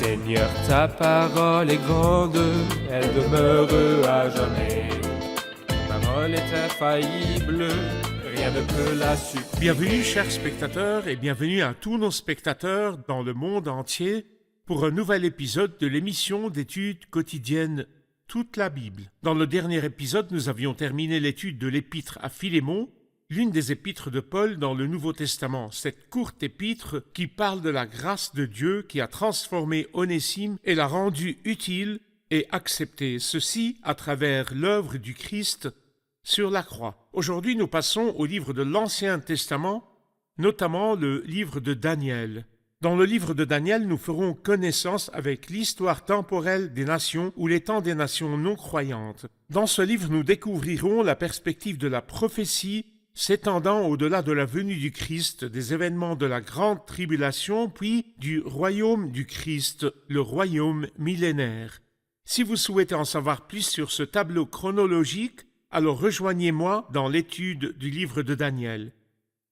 Seigneur, ta parole est grande, elle demeure à jamais. Ta parole est infaillible, rien ne peut la supprimer. Bienvenue chers spectateurs et bienvenue à tous nos spectateurs dans le monde entier pour un nouvel épisode de l'émission d'études quotidiennes Toute la Bible. Dans le dernier épisode, nous avions terminé l'étude de l'épître à Philémon, l'une des épîtres de Paul dans le Nouveau Testament, cette courte épître qui parle de la grâce de Dieu qui a transformé Onésime et l'a rendu utile et accepté, ceci à travers l'œuvre du Christ sur la croix. Aujourd'hui, nous passons au livre de l'Ancien Testament, notamment le livre de Daniel. Dans le livre de Daniel, nous ferons connaissance avec l'histoire temporelle des nations ou les temps des nations non croyantes. Dans ce livre, nous découvrirons la perspective de la prophétie s'étendant au-delà de la venue du Christ, des événements de la grande tribulation, puis du royaume du Christ, le royaume millénaire. Si vous souhaitez en savoir plus sur ce tableau chronologique, alors rejoignez-moi dans l'étude du livre de Daniel.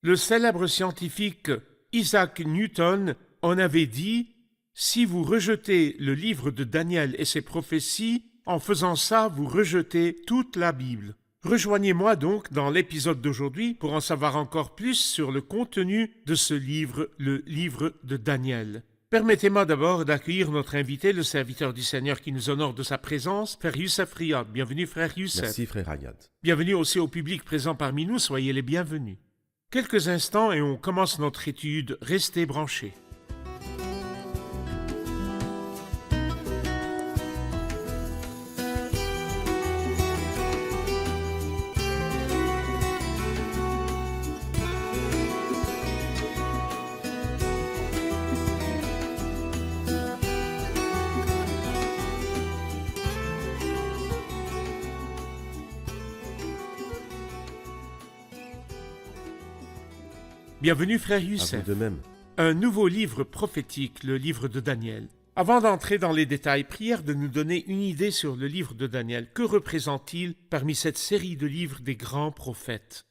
Le célèbre scientifique Isaac Newton en avait dit « Si vous rejetez le livre de Daniel et ses prophéties, en faisant ça, vous rejetez toute la Bible. » Rejoignez-moi donc dans l'épisode d'aujourd'hui pour en savoir encore plus sur le contenu de ce livre, le livre de Daniel. Permettez-moi d'abord d'accueillir notre invité, le serviteur du Seigneur qui nous honore de sa présence, Frère Youssef Riyad. Bienvenue, Frère Youssef. Merci, Frère Riyad. Bienvenue aussi au public présent parmi nous, soyez les bienvenus. Quelques instants et on commence notre étude. Restez branchés. Bienvenue, Frère À vous Youssef. de même. Un nouveau livre prophétique, le livre de Daniel. Avant d'entrer dans les détails, prière de nous donner une idée sur le livre de Daniel. Que représente-t-il parmi cette série de livres des grands prophètes?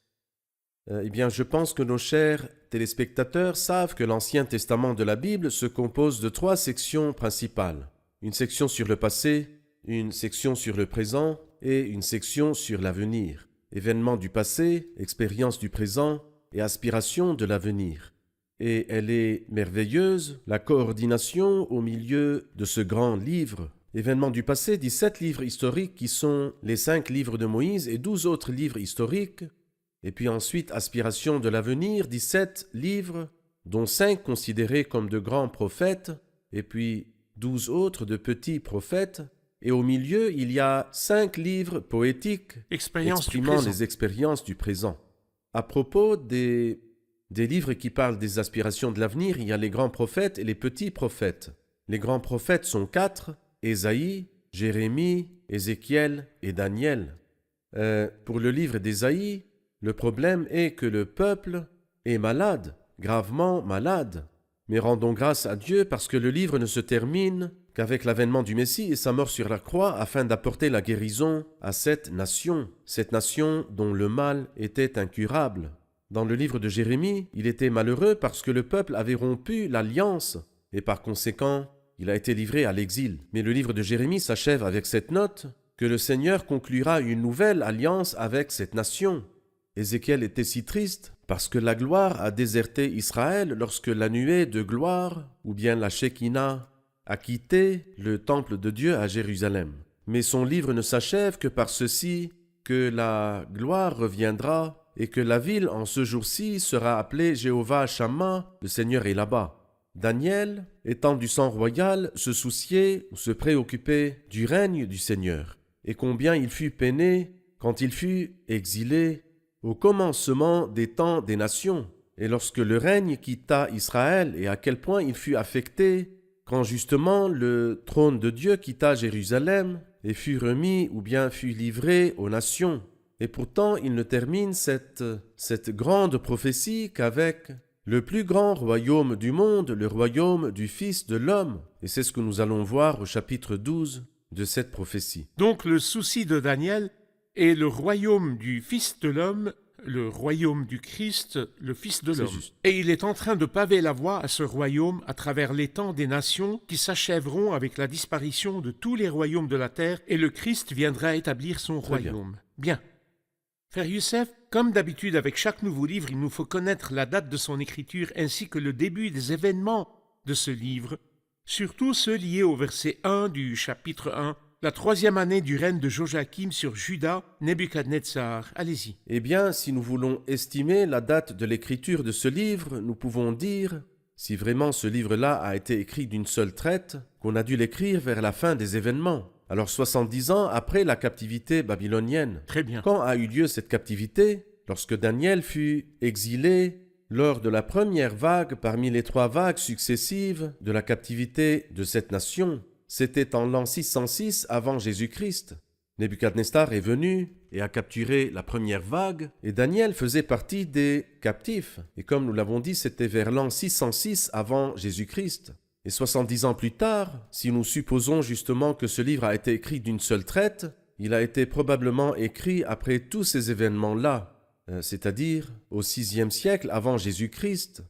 Je pense que nos chers téléspectateurs savent que l'Ancien Testament de la Bible se compose de 3 sections principales. Une section sur le passé, une section sur le présent et une section sur l'avenir. Événements du passé, expériences du présent et aspiration de l'avenir. Et elle est merveilleuse, la coordination au milieu de ce grand livre. Événements du passé, 17 livres historiques qui sont les 5 livres de Moïse et 12 autres livres historiques. Et puis ensuite, aspiration de l'avenir, 17 livres, dont 5 considérés comme de grands prophètes, et puis 12 autres de petits prophètes. Et au milieu, il y a 5 livres poétiques exprimant les expériences du présent. À propos des livres qui parlent des aspirations de l'avenir, il y a les grands prophètes et les petits prophètes. Les grands prophètes sont 4, Ésaïe, Jérémie, Ézéchiel et Daniel. Pour le livre d'Ésaïe, le problème est que le peuple est malade, gravement malade. Mais rendons grâce à Dieu parce que le livre ne se termine qu'avec l'avènement du Messie et sa mort sur la croix afin d'apporter la guérison à cette nation dont le mal était incurable. Dans le livre de Jérémie, il était malheureux parce que le peuple avait rompu l'alliance et par conséquent, il a été livré à l'exil. Mais le livre de Jérémie s'achève avec cette note que le Seigneur conclura une nouvelle alliance avec cette nation. Ézéchiel était si triste parce que la gloire a déserté Israël lorsque la nuée de gloire, ou bien la Shekinah, a quitté le temple de Dieu à Jérusalem. Mais son livre ne s'achève que par ceci, que la gloire reviendra et que la ville en ce jour-ci sera appelée Jéhovah Shammah, le Seigneur est là-bas. Daniel, étant du sang royal, se souciait ou se préoccupait du règne du Seigneur, et combien il fut peiné quand il fut exilé au commencement des temps des nations, et lorsque le règne quitta Israël, et à quel point il fut affecté quand justement le trône de Dieu quitta Jérusalem et fut remis ou bien fut livré aux nations. Et pourtant, il ne termine cette grande prophétie qu'avec le plus grand royaume du monde, le royaume du Fils de l'homme. Et c'est ce que nous allons voir au chapitre 12 de cette prophétie. Donc le souci de Daniel est le royaume du Fils de l'homme, le royaume du Christ, le Fils de C'est l'homme. juste. Et il est en train de paver la voie à ce royaume à travers les temps des nations qui s'achèveront avec la disparition de tous les royaumes de la terre et le Christ viendra établir son Très bien. royaume. Bien. Frère Youssef, comme d'habitude avec chaque nouveau livre, il nous faut connaître la date de son écriture ainsi que le début des événements de ce livre, surtout ceux liés au verset 1 du chapitre 1, la 3e année du règne de Joachim sur Juda, Nebuchadnezzar. Allez-y. Eh bien, si nous voulons estimer la date de l'écriture de ce livre, nous pouvons dire, si vraiment ce livre-là a été écrit d'une seule traite, qu'on a dû l'écrire vers la fin des événements. Alors 70 ans après la captivité babylonienne. Très bien. Quand a eu lieu cette captivité? Lorsque Daniel fut exilé lors de la première vague parmi les 3 vagues successives de la captivité de cette nation. C'était en l'an 606 avant Jésus-Christ. Nebuchadnezzar est venu et a capturé la première vague, et Daniel faisait partie des captifs. Et comme nous l'avons dit, c'était vers l'an 606 avant Jésus-Christ. Et 70 ans plus tard, si nous supposons justement que ce livre a été écrit d'une seule traite, il a été probablement écrit après tous ces événements-là, c'est-à-dire au 6e siècle avant Jésus-Christ,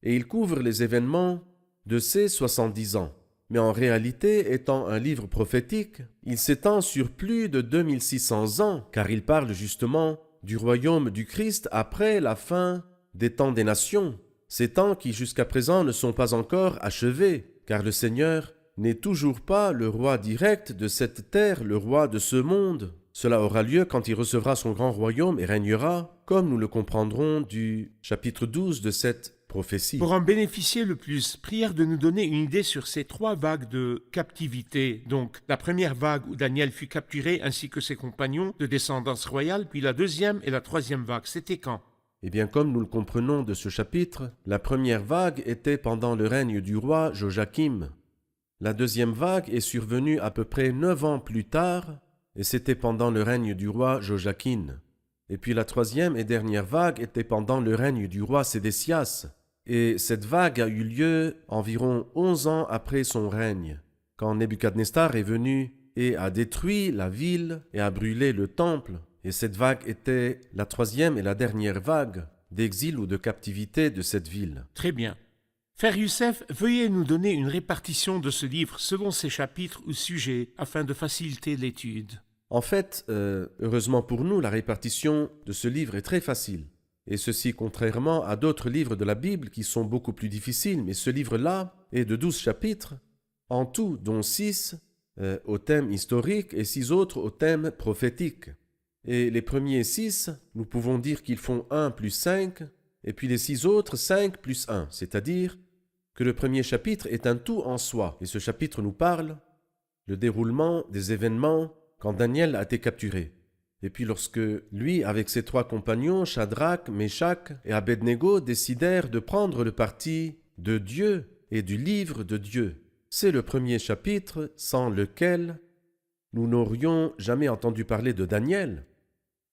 et il couvre les événements de ces 70 ans. Mais en réalité, étant un livre prophétique, il s'étend sur plus de 2600 ans, car il parle justement du royaume du Christ après la fin des temps des nations, ces temps qui jusqu'à présent ne sont pas encore achevés, car le Seigneur n'est toujours pas le roi direct de cette terre, le roi de ce monde. Cela aura lieu quand il recevra son grand royaume et régnera, comme nous le comprendrons du chapitre 12 de cette prophétie. Pour en bénéficier le plus, prière de nous donner une idée sur ces 3 vagues de captivité. Donc, la première vague où Daniel fut capturé ainsi que ses compagnons de descendance royale, puis la 2e et la 3e vague. C'était quand? Eh bien, comme nous le comprenons de ce chapitre, la première vague était pendant le règne du roi Joachim. La 2e vague est survenue à peu près 9 ans plus tard, et c'était pendant le règne du roi Joachim. Et puis la 3e et dernière vague était pendant le règne du roi Sédécias. Et cette vague a eu lieu environ 11 ans après son règne, quand Nebuchadnezzar est venu et a détruit la ville et a brûlé le temple. Et cette vague était la 3e et la dernière vague d'exil ou de captivité de cette ville. Très bien. Frère Youssef, veuillez nous donner une répartition de ce livre selon ses chapitres ou sujets afin de faciliter l'étude. En fait, heureusement pour nous, la répartition de ce livre est très facile. Et ceci contrairement à d'autres livres de la Bible qui sont beaucoup plus difficiles, mais ce livre-là est de 12 chapitres, en tout, dont 6 au thème historique et 6 autres au thème prophétique. Et les premiers 6, nous pouvons dire qu'ils font 1 plus 5, et puis les 6 autres 5 plus 1, c'est-à-dire que le premier chapitre est un tout en soi. Et ce chapitre nous parle le déroulement des événements quand Daniel a été capturé. Et puis lorsque lui, avec ses 3 compagnons, Shadrach, Meshach et Abednego, décidèrent de prendre le parti de Dieu et du livre de Dieu. C'est le premier chapitre sans lequel nous n'aurions jamais entendu parler de Daniel.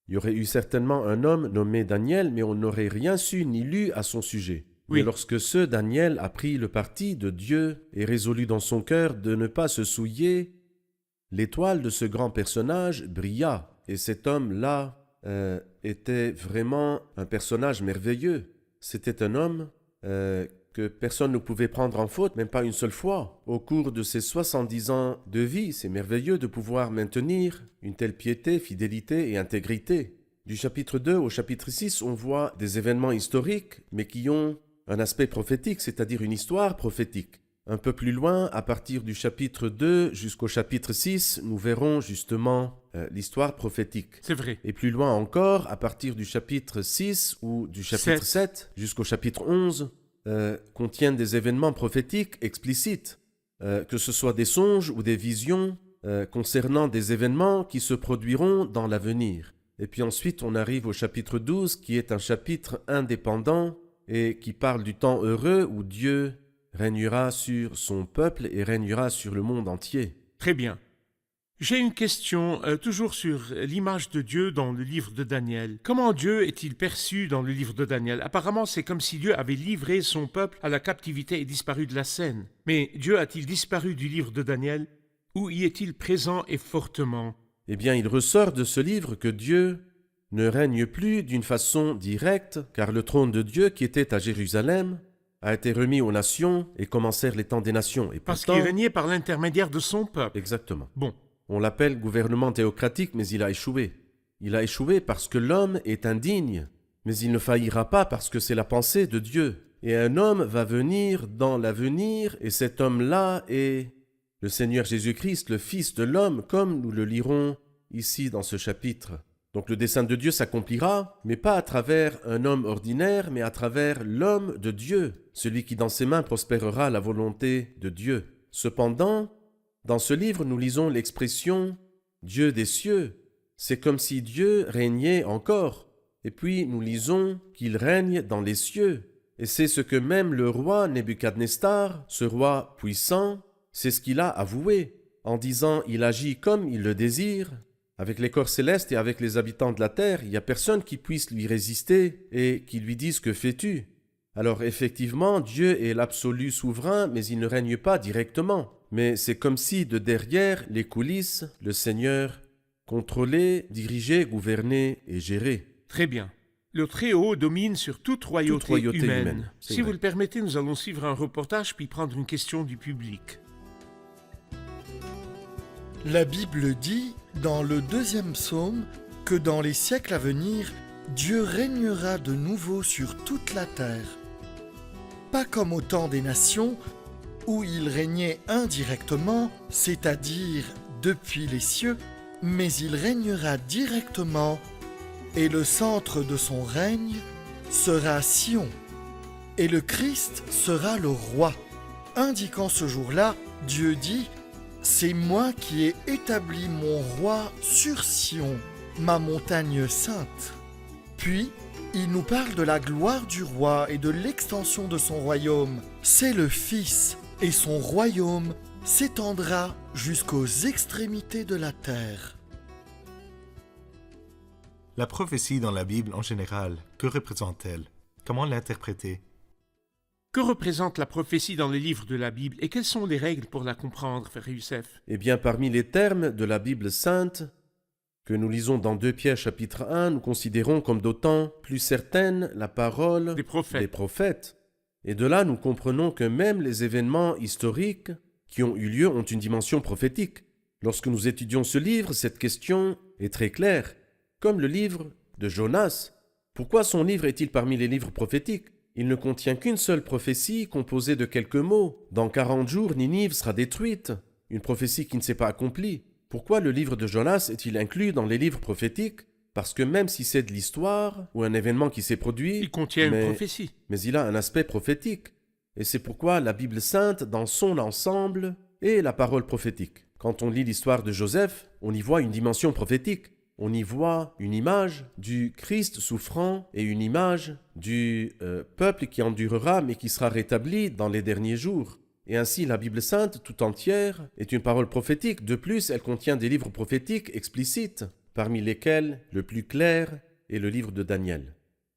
Il y aurait eu certainement un homme nommé Daniel, mais on n'aurait rien su ni lu à son sujet. Oui. Mais lorsque ce Daniel a pris le parti de Dieu et résolu dans son cœur de ne pas se souiller, l'étoile de ce grand personnage brilla. Et cet homme-là était vraiment un personnage merveilleux. C'était un homme que personne ne pouvait prendre en faute, même pas une seule fois. Au cours de ses 70 ans de vie, c'est merveilleux de pouvoir maintenir une telle piété, fidélité et intégrité. Du chapitre 2 au chapitre 6, on voit des événements historiques, mais qui ont un aspect prophétique, c'est-à-dire une histoire prophétique. Un peu plus loin, à partir du chapitre 2 jusqu'au chapitre 6, nous verrons justement l'histoire prophétique. C'est vrai. Et plus loin encore, à partir du chapitre 6 ou du chapitre 7 jusqu'au chapitre 11, contiennent des événements prophétiques explicites, que ce soit des songes ou des visions concernant des événements qui se produiront dans l'avenir. Et puis ensuite, on arrive au chapitre 12, qui est un chapitre indépendant et qui parle du temps heureux où Dieu régnera sur son peuple et régnera sur le monde entier. Très bien. J'ai une question, toujours sur l'image de Dieu dans le livre de Daniel. Comment Dieu est-il perçu dans le livre de Daniel? Apparemment, c'est comme si Dieu avait livré son peuple à la captivité et disparu de la scène. Mais Dieu a-t-il disparu du livre de Daniel? Ou y est-il présent et fortement? Eh bien, il ressort de ce livre que Dieu ne règne plus d'une façon directe, car le trône de Dieu qui était à Jérusalem a été remis aux nations et commencèrent les temps des nations. Et Parce pourtant, qu'il régnait par l'intermédiaire de son peuple. exactement. Bon, On l'appelle gouvernement théocratique, mais il a échoué. Il a échoué parce que l'homme est indigne, mais il ne faillira pas parce que c'est la pensée de Dieu. Et un homme va venir dans l'avenir, et cet homme-là est le Seigneur Jésus-Christ, le Fils de l'homme, comme nous le lirons ici dans ce chapitre. Donc le dessein de Dieu s'accomplira, mais pas à travers un homme ordinaire, mais à travers l'homme de Dieu, celui qui dans ses mains prospérera la volonté de Dieu. Cependant, dans ce livre, nous lisons l'expression « Dieu des cieux ». C'est comme si Dieu régnait encore. Et puis nous lisons qu'il règne dans les cieux. Et c'est ce que même le roi Nebuchadnezzar, ce roi puissant, c'est ce qu'il a avoué, en disant « il agit comme il le désire ». Avec les corps célestes et avec les habitants de la terre, il n'y a personne qui puisse lui résister et qui lui dise « que fais-tu » Alors effectivement, Dieu est l'absolu souverain, mais il ne règne pas directement. Mais c'est comme si de derrière les coulisses, le Seigneur contrôlait, dirigeait, gouvernait et gérait. très bien. Le Très-Haut domine sur toute royauté humaine. c'est Si vrai. vous le permettez, nous allons suivre un reportage puis prendre une question du public. La Bible dit, dans le 2e psaume, que dans les siècles à venir, Dieu régnera de nouveau sur toute la terre. Pas comme au temps des nations, où il régnait indirectement, c'est-à-dire depuis les cieux, mais il régnera directement, et le centre de son règne sera Sion, et le Christ sera le roi. Indiquant ce jour-là, Dieu dit « C'est moi qui ai établi mon roi sur Sion, ma montagne sainte. » Puis, il nous parle de la gloire du roi et de l'extension de son royaume. C'est le Fils, et son royaume s'étendra jusqu'aux extrémités de la terre. La prophétie dans la Bible en général, que représente-t-elle? Comment l'interpréter? Que représente la prophétie dans les livres de la Bible et quelles sont les règles pour la comprendre, frère Youssef? Eh bien, parmi les termes de la Bible sainte que nous lisons dans 2 Pierre chapitre 1, nous considérons comme d'autant plus certaine la parole Des prophètes. des prophètes. Et de là, nous comprenons que même les événements historiques qui ont eu lieu ont une dimension prophétique. Lorsque nous étudions ce livre, cette question est très claire. Comme le livre de Jonas. Pourquoi son livre est-il parmi les livres prophétiques? Il ne contient qu'une seule prophétie composée de quelques mots. Dans 40 jours, Ninive sera détruite. Une prophétie qui ne s'est pas accomplie. Pourquoi le livre de Jonas est-il inclus dans les livres prophétiques? Parce que même si c'est de l'histoire ou un événement qui s'est produit, Il contient une mais prophétie. il a un aspect prophétique. Et c'est pourquoi la Bible sainte, dans son ensemble, est la parole prophétique. Quand on lit l'histoire de Joseph, on y voit une dimension prophétique. On y voit une image du Christ souffrant et une image du peuple qui endurera mais qui sera rétabli dans les derniers jours. Et ainsi, la Bible sainte tout entière est une parole prophétique. De plus, elle contient des livres prophétiques explicites, parmi lesquels le plus clair est le livre de Daniel.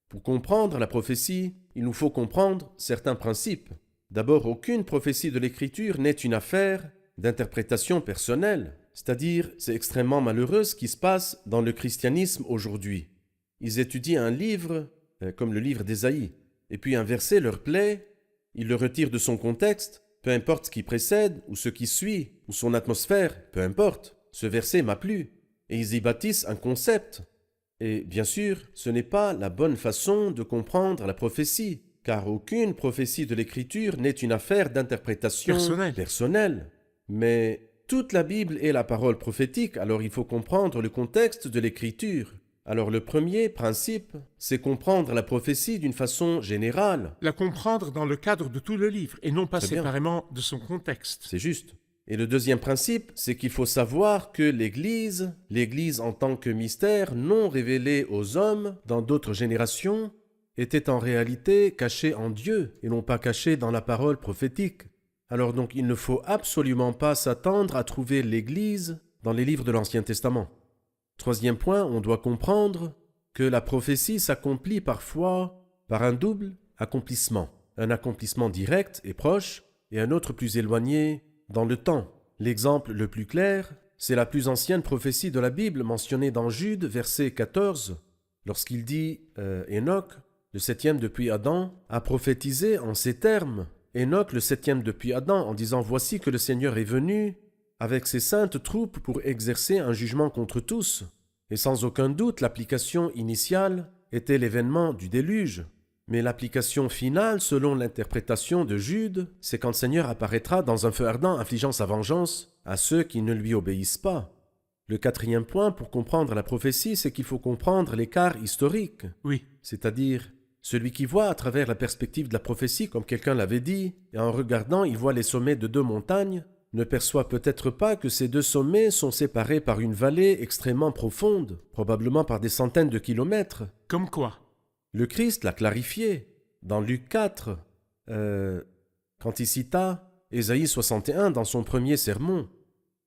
Pour comprendre la prophétie, il nous faut comprendre certains principes. D'abord, aucune prophétie de l'Écriture n'est une affaire d'interprétation personnelle. C'est-à-dire, c'est extrêmement malheureux ce qui se passe dans le christianisme aujourd'hui. Ils étudient un livre, comme le livre d'Ésaïe, et puis un verset leur plaît, ils le retirent de son contexte, peu importe ce qui précède, ou ce qui suit, ou son atmosphère, peu importe, ce verset m'a plu, et ils y bâtissent un concept. Et bien sûr, ce n'est pas la bonne façon de comprendre la prophétie, car aucune prophétie de l'Écriture n'est une affaire d'interprétation personnelle. Mais toute la Bible est la parole prophétique, alors il faut comprendre le contexte de l'Écriture. Alors le premier principe, c'est comprendre la prophétie d'une façon générale. La comprendre dans le cadre de tout le livre et non pas Très bien. séparément de son contexte. C'est juste. Et le deuxième principe, c'est qu'il faut savoir que l'Église en tant que mystère non révélé aux hommes dans d'autres générations, était en réalité cachée en Dieu et non pas cachée dans la parole prophétique. Alors donc il ne faut absolument pas s'attendre à trouver l'Église dans les livres de l'Ancien Testament. Troisième point, on doit comprendre que la prophétie s'accomplit parfois par un double accomplissement. Un accomplissement direct et proche et un autre plus éloigné dans le temps. L'exemple le plus clair, c'est la plus ancienne prophétie de la Bible mentionnée dans Jude, verset 14. lorsqu'il dit Enoch, le septième depuis Adam, a prophétisé en ces termes. Enoch, le septième depuis Adam, en disant « Voici que le Seigneur est venu avec ses saintes troupes pour exercer un jugement contre tous. » Et sans aucun doute, l'application initiale était l'événement du déluge. Mais l'application finale, selon l'interprétation de Jude, c'est quand le Seigneur apparaîtra dans un feu ardent, infligeant sa vengeance à ceux qui ne lui obéissent pas. Le quatrième point pour comprendre la prophétie, c'est qu'il faut comprendre l'écart historique. Oui, C'est-à-dire, celui qui voit à travers la perspective de la prophétie, comme quelqu'un l'avait dit, et en regardant, il voit les sommets de deux montagnes, ne perçoit peut-être pas que ces deux sommets sont séparés par une vallée extrêmement profonde, probablement par des centaines de kilomètres. comme quoi? Le Christ l'a clarifié dans Luc 4, quand il cita Ésaïe 61 dans son premier sermon.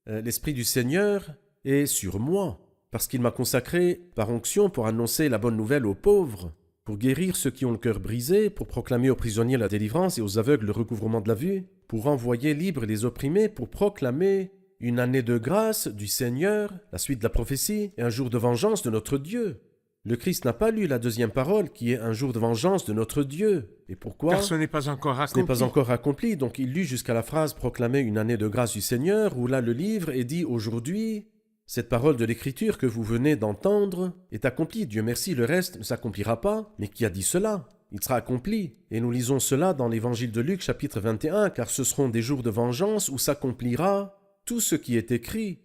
L'Esprit du Seigneur est sur moi, parce qu'il m'a consacré par onction pour annoncer la bonne nouvelle aux pauvres, pour guérir ceux qui ont le cœur brisé, pour proclamer aux prisonniers la délivrance et aux aveugles le recouvrement de la vue, pour envoyer libres les opprimés, pour proclamer une année de grâce du Seigneur, la suite de la prophétie, et un jour de vengeance de notre Dieu. Le Christ n'a pas lu la deuxième parole, qui est un jour de vengeance de notre Dieu. Et pourquoi? Car ce n'est pas encore Ce accompli. n'est pas encore accompli. Donc il lut jusqu'à la phrase « proclamer une année de grâce du Seigneur » où là le livre est dit « aujourd'hui, cette parole de l'Écriture que vous venez d'entendre est accomplie. Dieu merci, le reste ne s'accomplira pas. Mais qui a dit cela? Il sera accompli. » Et nous lisons cela dans l'Évangile de Luc, chapitre 21, « Car ce seront des jours de vengeance où s'accomplira tout ce qui est écrit. »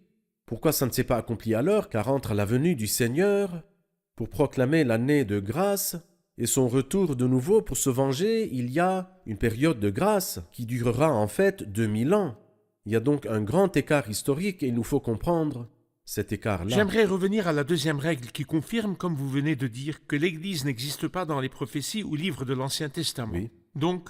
Pourquoi ça ne s'est pas accompli alors? Car entre la venue du Seigneur pour proclamer l'année de grâce et son retour de nouveau pour se venger, il y a une période de grâce qui durera en fait 2000 ans. Il y a donc un grand écart historique et il nous faut comprendre cet écart-là. J'aimerais revenir à la deuxième règle qui confirme, comme vous venez de dire, que l'Église n'existe pas dans les prophéties ou livres de l'Ancien Testament. Oui. Donc,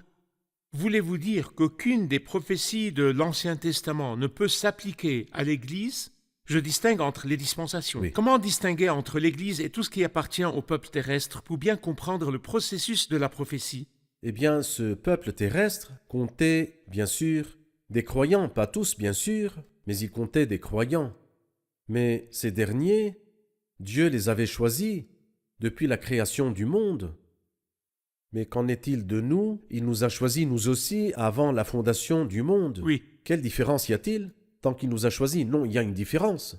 voulez-vous dire qu'aucune des prophéties de l'Ancien Testament ne peut s'appliquer à l'Église? Je distingue entre les dispensations. Oui. Comment distinguer entre l'Église et tout ce qui appartient au peuple terrestre pour bien comprendre le processus de la prophétie? Eh bien, ce peuple terrestre comptait, bien sûr, des croyants, pas tous, bien sûr, mais il comptait des croyants. Mais ces derniers, Dieu les avait choisis depuis la création du monde. Mais qu'en est-il de nous? Il nous a choisis, nous aussi, avant la fondation du monde. Oui. Quelle différence y a-t-il? Tant qu'il nous a choisis, non, il y a une différence.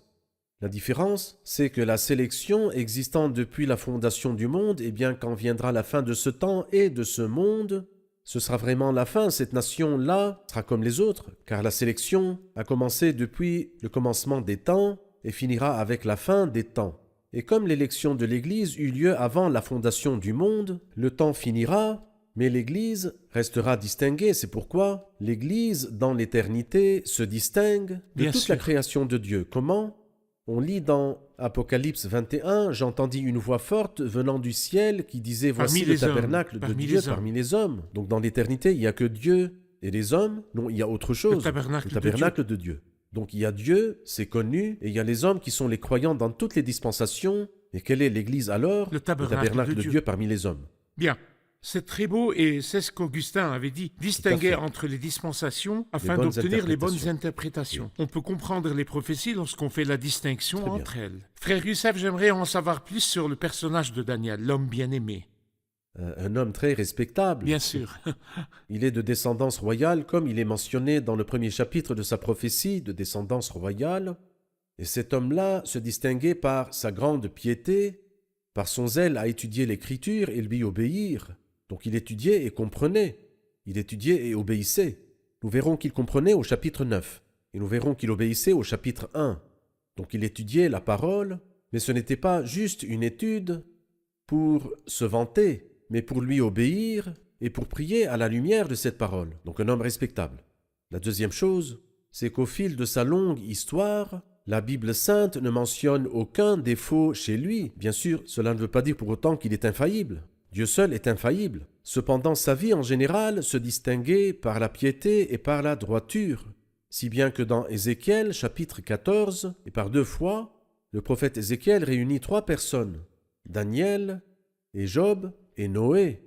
La différence, c'est que la sélection existant depuis la fondation du monde, eh bien, quand viendra la fin de ce temps et de ce monde, ce sera vraiment la fin. Cette nation-là sera comme les autres, car la sélection a commencé depuis le commencement des temps et finira avec la fin des temps. Et comme l'élection de l'Église eut lieu avant la fondation du monde, le temps finira, mais l'Église restera distinguée. C'est pourquoi l'Église, dans l'éternité, se distingue de Bien toute sûr. la création de Dieu. Comment? On lit dans Apocalypse 21, « J'entendis une voix forte venant du ciel qui disait « Voici Parmi le les hommes, tabernacle de parmi Dieu les hommes. parmi les hommes. » Donc dans l'éternité, il n'y a que Dieu et les hommes. Non, il y a autre chose. Le tabernacle de tabernacle de Dieu. Donc il y a Dieu, c'est connu, et il y a les hommes qui sont les croyants dans toutes les dispensations. Et quelle est l'Église alors? Le tabernacle de de Dieu. parmi les hommes. Bien. C'est très beau et c'est ce qu'Augustin avait dit. Distinguer fait. entre les dispensations afin bonnes d'obtenir les bonnes interprétations. interprétations. On peut comprendre les prophéties lorsqu'on fait la distinction Très bien. entre elles. Frère Youssef, j'aimerais en savoir plus sur le personnage de Daniel, l'homme bien-aimé. Un homme très respectable. Bien sûr. Il est de descendance royale, comme il est mentionné dans le premier chapitre de sa prophétie de descendance royale. Et cet homme-là se distinguait par sa grande piété, par son zèle à étudier l'Écriture et lui obéir. Donc il étudiait et comprenait. Il étudiait et obéissait. Nous verrons qu'il comprenait au chapitre 9. Et nous verrons qu'il obéissait au chapitre 1. Donc il étudiait la parole, mais ce n'était pas juste une étude pour se vanter, mais pour lui obéir et pour prier à la lumière de cette parole. Donc un homme respectable. La deuxième chose, c'est qu'au fil de sa longue histoire, la Bible sainte ne mentionne aucun défaut chez lui. Bien sûr, cela ne veut pas dire pour autant qu'il est infaillible. Dieu seul est infaillible. Cependant, sa vie en général se distinguait par la piété et par la droiture, si bien que dans Ézéchiel, chapitre 14, et par 2 fois, le prophète Ézéchiel réunit 3 personnes, Daniel, et Job, et Noé.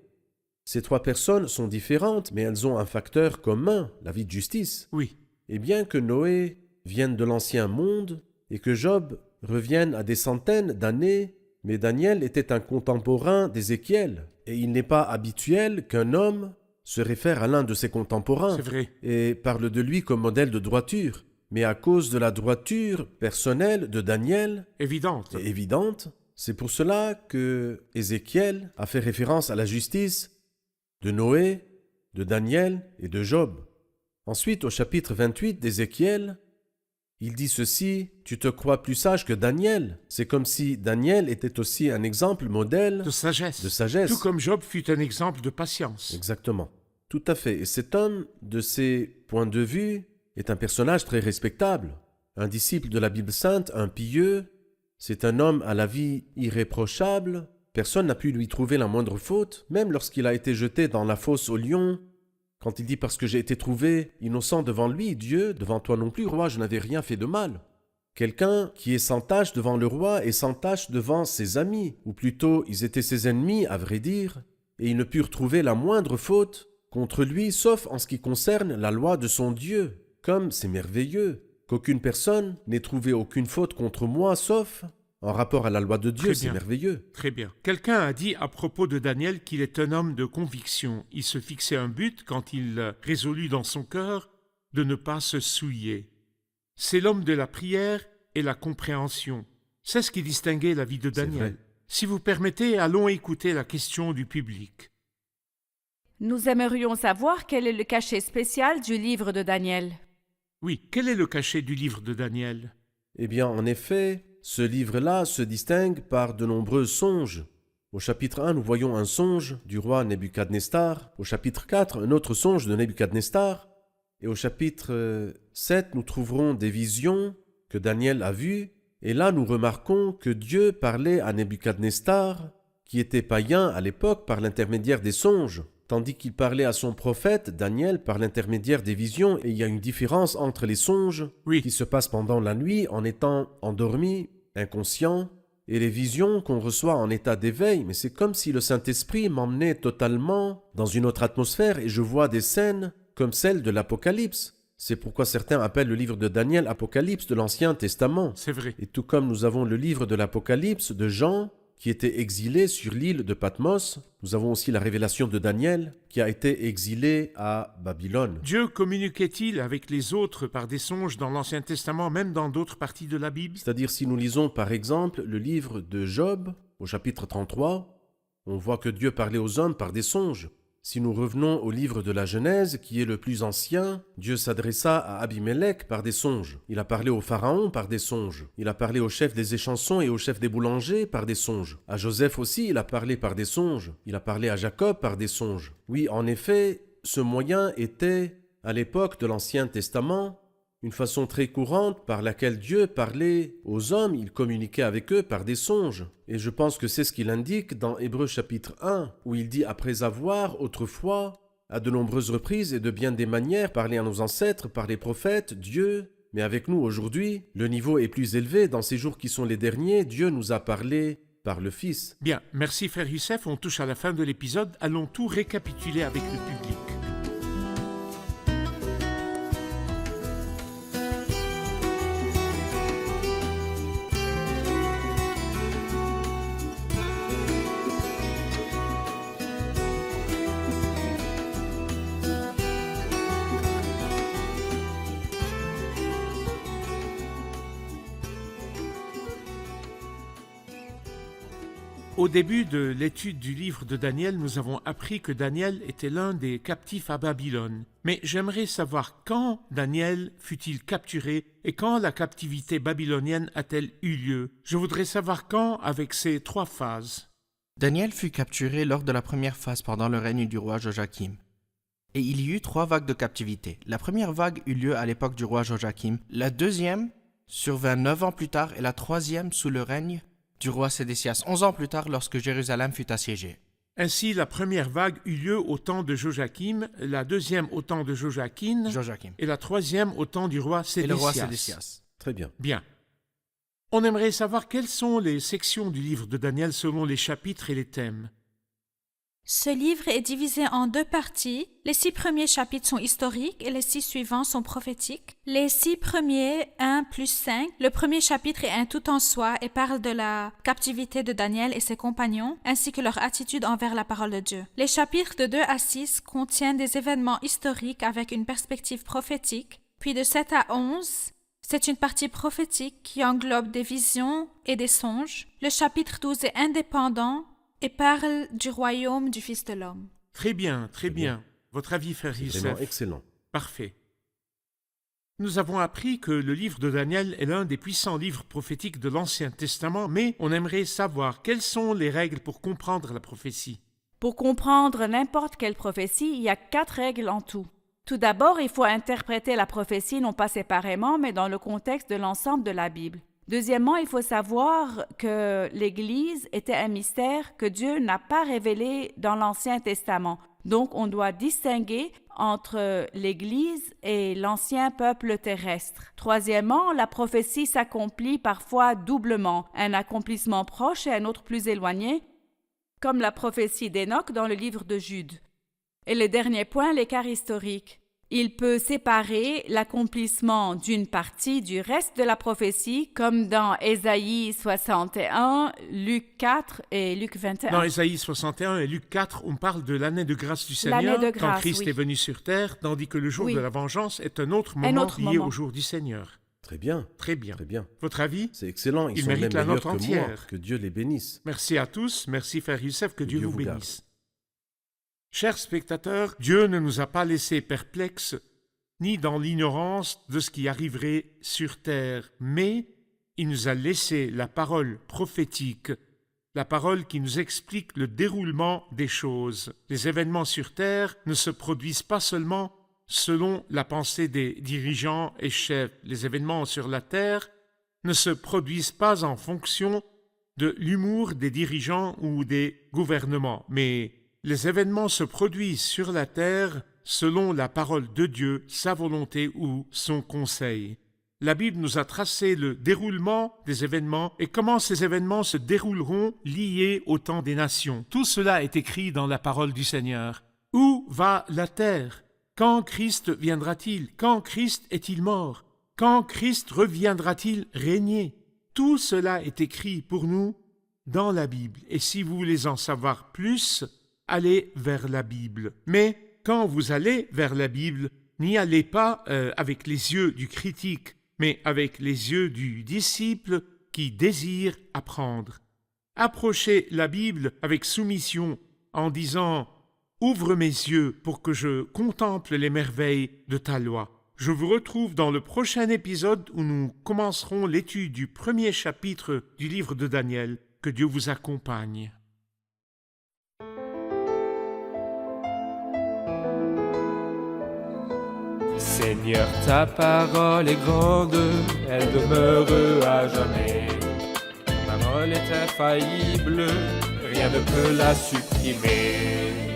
Ces 3 personnes sont différentes, mais elles ont un facteur commun, la vie de justice. Oui. Et bien que Noé vienne de l'ancien monde, et que Job revienne à des centaines d'années Mais Daniel était un contemporain d'Ézéchiel, et il n'est pas habituel qu'un homme se réfère à l'un de ses contemporains C'est vrai. et parle de lui comme modèle de droiture. Mais à cause de la droiture personnelle de Daniel, Évidente. et évidente, c'est pour cela que Ézéchiel a fait référence à la justice de Noé, de Daniel et de Job. Ensuite, au chapitre 28 d'Ézéchiel, il dit ceci: « Tu te crois plus sage que Daniel ?» C'est comme si Daniel était aussi un exemple modèle De sagesse. de sagesse. Tout comme Job fut un exemple de patience. Exactement. Tout à fait. Et cet homme, de ses points de vue, est un personnage très respectable. Un disciple de la Bible sainte, un pieux, c'est un homme à la vie irréprochable. Personne n'a pu lui trouver la moindre faute, même lorsqu'il a été jeté dans la fosse aux lions. Quand il dit « Parce que j'ai été trouvé innocent devant lui, Dieu, devant toi non plus, roi, je n'avais rien fait de mal. » Quelqu'un qui est sans tache devant le roi et sans tache devant ses amis, ou plutôt ils étaient ses ennemis, à vrai dire, et ils ne purent trouver la moindre faute contre lui, sauf en ce qui concerne la loi de son Dieu. Comme c'est merveilleux qu'aucune personne n'ait trouvé aucune faute contre moi, sauf en rapport à la loi de Dieu, Très c'est bien. merveilleux. Très bien. Quelqu'un a dit à propos de Daniel qu'il est un homme de conviction. Il se fixait un but quand il résolut dans son cœur de ne pas se souiller. C'est l'homme de la prière et la compréhension. C'est ce qui distinguait la vie de C'est Daniel. vrai. Si vous permettez, allons écouter la question du public. Nous aimerions savoir quel est le cachet spécial du livre de Daniel. Oui, quel est le cachet du livre de Daniel? Eh bien, en effet, ce livre-là se distingue par de nombreux songes. Au chapitre 1, nous voyons un songe du roi Nebuchadnezzar. Au chapitre 4, un autre songe de Nebuchadnezzar. Et au chapitre 7, nous trouverons des visions que Daniel a vues. Et là, nous remarquons que Dieu parlait à Nebuchadnezzar, qui était païen à l'époque, par l'intermédiaire des songes, tandis qu'il parlait à son prophète, Daniel, par l'intermédiaire des visions. Et il y a une différence entre les songes Oui, qui se passent pendant la nuit en étant endormi, inconscient, et les visions qu'on reçoit en état d'éveil. Mais c'est comme si le Saint-Esprit m'emmenait totalement dans une autre atmosphère et je vois des scènes comme celle de l'Apocalypse. C'est pourquoi certains appellent le livre de Daniel Apocalypse de l'Ancien Testament. c'est vrai. Et tout comme nous avons le livre de l'Apocalypse de Jean, qui était exilé sur l'île de Patmos, nous avons aussi la révélation de Daniel, qui a été exilé à Babylone. Dieu communiquait-il avec les autres par des songes dans l'Ancien Testament, même dans d'autres parties de la Bible? C'est-à-dire si nous lisons par exemple le livre de Job, au chapitre 33, on voit que Dieu parlait aux hommes par des songes. Si nous revenons au livre de la Genèse, qui est le plus ancien, Dieu s'adressa à Abimélec par des songes. Il a parlé au Pharaon par des songes. Il a parlé au chef des échansons et au chef des boulangers par des songes. À Joseph aussi, il a parlé par des songes. Il a parlé à Jacob par des songes. Oui, en effet, ce moyen était, à l'époque de l'Ancien Testament, une façon très courante par laquelle Dieu parlait aux hommes, il communiquait avec eux par des songes. Et je pense que c'est ce qu'il indique dans Hébreux chapitre 1, où il dit « Après avoir, autrefois, à de nombreuses reprises et de bien des manières, parlé à nos ancêtres par les prophètes, Dieu, mais avec nous aujourd'hui, le niveau est plus élevé, dans ces jours qui sont les derniers, Dieu nous a parlé par le Fils. » Bien, merci frère Youssef, on touche à la fin de l'épisode, allons tout récapituler avec le public. Au début de l'étude du livre de Daniel, nous avons appris que Daniel était l'un des captifs à Babylone. Mais j'aimerais savoir quand Daniel fut-il capturé et quand la captivité babylonienne a-t-elle eu lieu. Je voudrais savoir quand avec ces 3 phases. Daniel fut capturé lors de la première phase pendant le règne du roi Joachim. Et il y eut 3 vagues de captivité. La première vague eut lieu à l'époque du roi Joachim, la deuxième survint 9 ans plus tard et la troisième sous le règne du roi Sédécias, 11 ans plus tard lorsque Jérusalem fut assiégée. Ainsi, la première vague eut lieu au temps de Joachim, la deuxième au temps de Joachim et la troisième au temps du roi Sédécias. Et le roi Sédécias. Très bien. Bien. On aimerait savoir quelles sont les sections du livre de Daniel selon les chapitres et les thèmes. Ce livre est divisé en 2 parties. Les 6 premiers chapitres sont historiques et les 6 suivants sont prophétiques. Les 6 premiers, 1+5, le premier chapitre est un tout en soi et parle de la captivité de Daniel et ses compagnons, ainsi que leur attitude envers la parole de Dieu. Les chapitres de 2 à 6 contiennent des événements historiques avec une perspective prophétique, puis de 7 à 11, c'est une partie prophétique qui englobe des visions et des songes. Le chapitre 12 est indépendant et parle du royaume du Fils de l'homme. Très bien, très bien. Votre avis, frère C'est Youssef? vraiment excellent. Parfait. Nous avons appris que le livre de Daniel est l'un des puissants livres prophétiques de l'Ancien Testament, mais on aimerait savoir quelles sont les règles pour comprendre la prophétie. Pour comprendre n'importe quelle prophétie, il y a 4 règles en tout. Tout d'abord, il faut interpréter la prophétie non pas séparément, mais dans le contexte de l'ensemble de la Bible. Deuxièmement, il faut savoir que l'Église était un mystère que Dieu n'a pas révélé dans l'Ancien Testament. Donc, on doit distinguer entre l'Église et l'ancien peuple terrestre. Troisièmement, la prophétie s'accomplit parfois doublement, un accomplissement proche et un autre plus éloigné, comme la prophétie d'Enoch dans le livre de Jude. Et le dernier point, l'écart historique. Il peut séparer l'accomplissement d'une partie du reste de la prophétie, comme dans Ésaïe 61, Luc 4 et Luc 21. Dans Ésaïe 61 et Luc 4, on parle de l'année de grâce du L'année Seigneur, de quand grâce, Christ oui. est venu sur terre, tandis que le jour Oui. de la vengeance est un autre moment lié au jour du Seigneur. Très bien, Très bien. très bien. Votre avis? C'est excellent, ils Il sont mérite même la meilleurs note que moi. entière. Que Dieu les bénisse. Merci à tous, merci frère Youssef, que Dieu Dieu vous vous garde. bénisse. Chers spectateurs, Dieu ne nous a pas laissés perplexes ni dans l'ignorance de ce qui arriverait sur terre, mais il nous a laissé la parole prophétique, la parole qui nous explique le déroulement des choses. Les événements sur terre ne se produisent pas seulement selon la pensée des dirigeants et chefs. Les événements sur la terre ne se produisent pas en fonction de l'humour des dirigeants ou des gouvernements, mais les événements se produisent sur la terre selon la parole de Dieu, sa volonté ou son conseil. La Bible nous a tracé le déroulement des événements et comment ces événements se dérouleront liés au temps des nations. Tout cela est écrit dans la parole du Seigneur. Où va la terre? Quand Christ viendra-t-il? Quand Christ est-il mort? Quand Christ reviendra-t-il régner? Tout cela est écrit pour nous dans la Bible. Et si vous voulez en savoir plus, allez vers la Bible. Mais quand vous allez vers la Bible, n'y allez pas avec les yeux du critique, mais avec les yeux du disciple qui désire apprendre. Approchez la Bible avec soumission en disant « Ouvre mes yeux pour que je contemple les merveilles de ta loi ». Je vous retrouve dans le prochain épisode où nous commencerons l'étude du premier chapitre du livre de Daniel. Que Dieu vous accompagne. Seigneur, ta parole est grande, elle demeure à jamais. Ta parole est infaillible, rien ne peut la supprimer.